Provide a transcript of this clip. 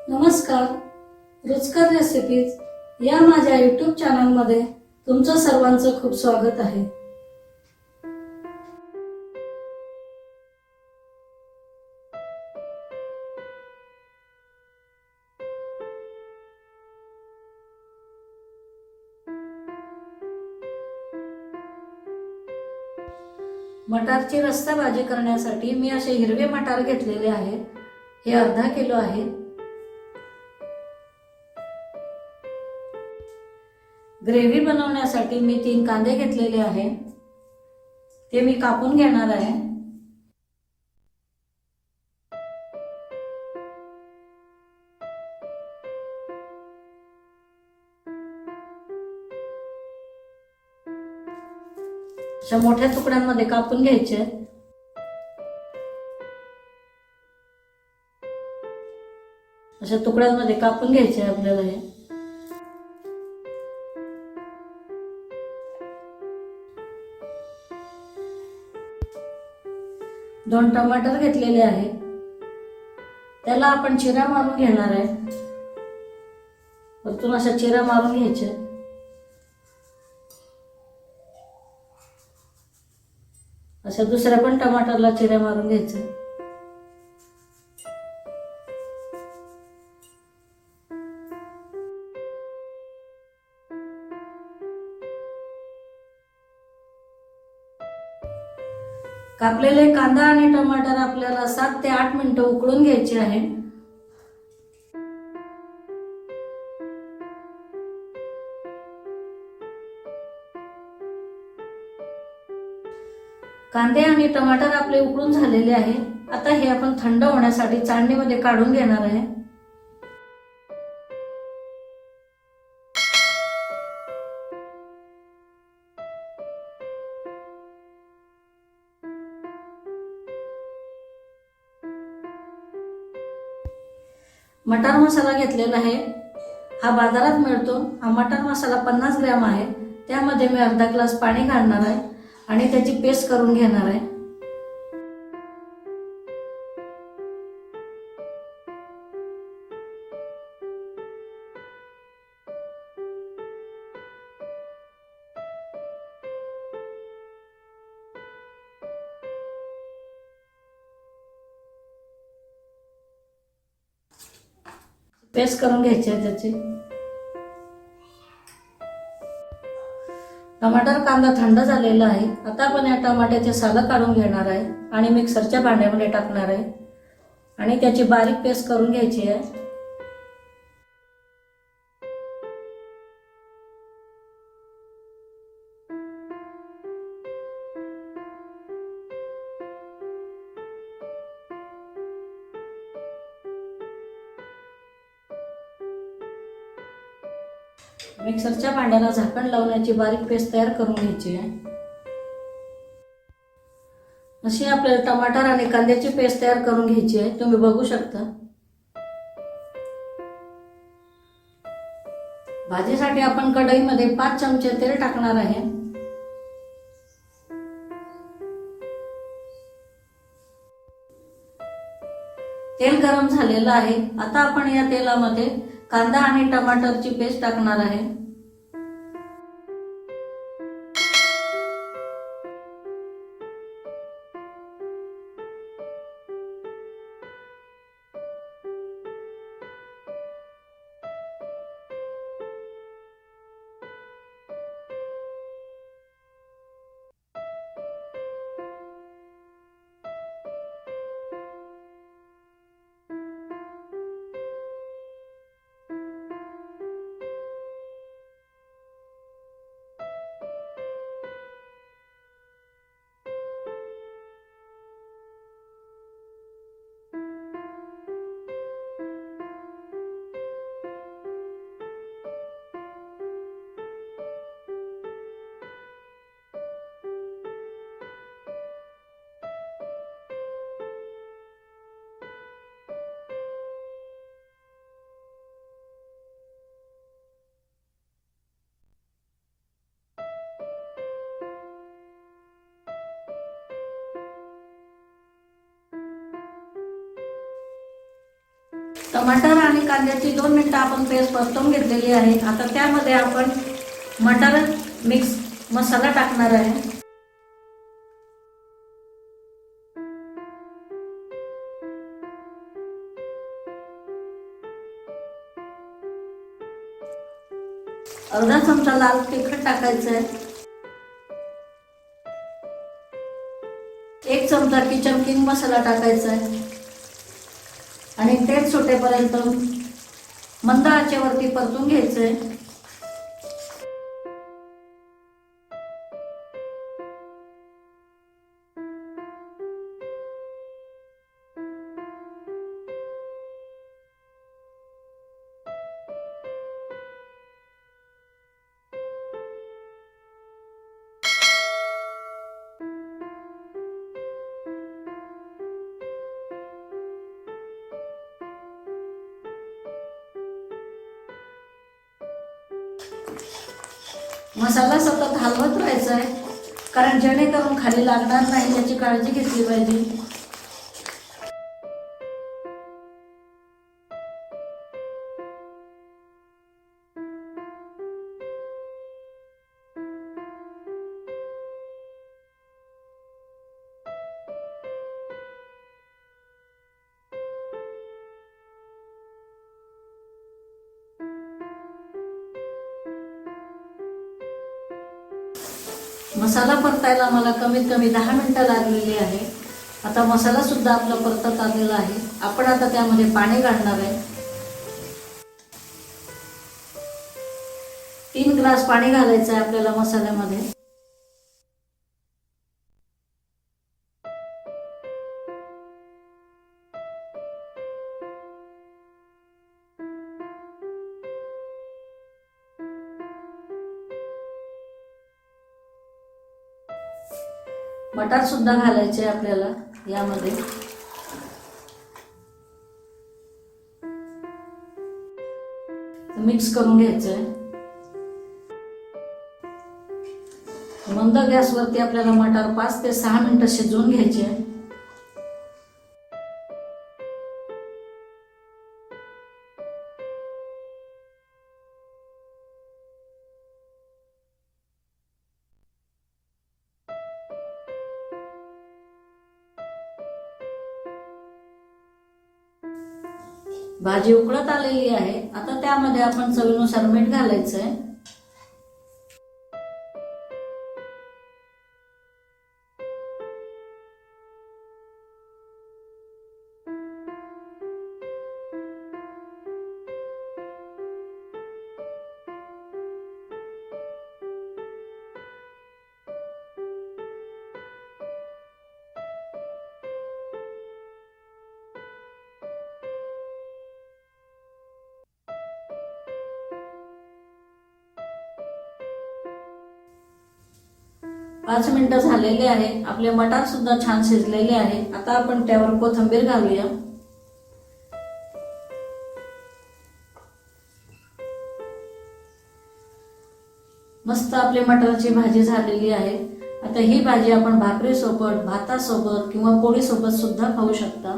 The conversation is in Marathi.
नमस्कार. रुचकर रेसिपीज या माझ्या यूट्यूब चॅनलमध्ये तुमचं सर्वांचं खूप स्वागत आहे. मटारची रस्सा भाजी करण्यासाठी मी असे हिरवे मटार घेतलेले आहेत. हे अर्धा किलो आहे. ग्रेव्ही बनवण्यासाठी मी 3 कांदे घेतलेले आहे. ते मी कापून घेणार आहे. अशा मोठ्या तुकड्यांमध्ये कापून घ्यायचे. अशा तुकड्यांमध्ये कापून घ्यायचे आपल्याला. हे 2 टमाटर घेतलेले आहे. त्याला आपण चिरा मारून घेणार आहे. वरतून अशा चिरा मारून घ्यायचे. अशा दुसऱ्या पण टमाटरला चिऱ्या मारून घ्यायचे. कापलेले कांदा आणि टमाटर आपल्याला 7 ते 8 मिनिटं उकळून घ्यायचे आहे. कांदे आणि टमाटर आपले उकळून झालेले आहे. आता हे आपण थंड होण्यासाठी चाळणीमध्ये काढून घेणार आहे. मटार मसाला घेतलेला आहे. हा बाजारात मिळतो. हा मटार मसाला 50 ग्रॅम आहे. त्यामध्ये मी अर्धा ग्लास पाणी घालणार आहे आणि त्याची पेस्ट करून घेणार आहे. पेस्ट करून घ्यायची आहे त्याची. टमाटर कांदा थंड झालेला आहे. आता आपण या टमाट्याचे सालं काढून घेणार आहे आणि मिक्सरच्या भांड्यामध्ये टाकणार आहे आणि त्याची बारीक पेस्ट करून घ्यायची आहे. मिक्सरच्या भांड्याला झाकण लावण्याची बारीक पेस्ट तयार करून घ्यायची आहे. अशी आपल्याला टमाटर आणि कांद्याची पेस्ट तयार करून घ्यायची आहे. तुम्ही बघू शकता. भाजीसाठी आपण कढईमध्ये 5 चमचे तेल टाकणार आहे. तेल गरम झालेलं आहे. आता आपण या तेलामध्ये कांदा आणि टमाटरची पेस्ट टाकणार आहे. टमाटर आणि कांद्याची 2 मिनिटं आपण पेस्ट परतून घेतलेली आहे. आता त्यामध्ये आपण मटार मिक्स मसाला टाकणार आहे. अर्धा चमचा लाल तिखट टाकायचं आहे. 1 चमचा किचन किंग मसाला टाकायचा आहे आणि तेल सुटेपर्यंत मंद आचेवरती परतून घ्यायचं आहे. मसाला सतत हलवत राहायचा आहे, कारण जेणेकरून खाली लागणार नाही याची काळजी घेतली पाहिजे. मसाला परतायला मला कमीत कमी 10 मिनिटं लागलेली आहे. आता मसाला सुद्धा आपला परतत आलेला आहे. आपण आता त्यामध्ये पाणी घालणार आहे. 3 ग्लास पाणी घालायचं आहे आपल्याला मसाल्यामध्ये. मटार सुद्धा घालायचे आपल्याला यामध्ये. मिक्स करून घ्यायचंय. मंद गॅसवरती आपल्याला मटार 5 ते 6 मिनिटं शिजवून घ्यायचे. भाजी उकळत आलेली आहे. आता त्यामध्ये आपण चवीनुसार मीठ घालायचंय. पाच मिनिटं झालेले आहे. आपले मटार सुद्धा छान शिजलेले आहे. आता आपण त्यावर कोथिंबीर घालूया. मस्त आपली मटारची भाजी झालेली आहे. आता ही भाजी आपण भाकरी सोबत, भातासोबत किंवा पोळी सोबत सुद्धा खाऊ शकता.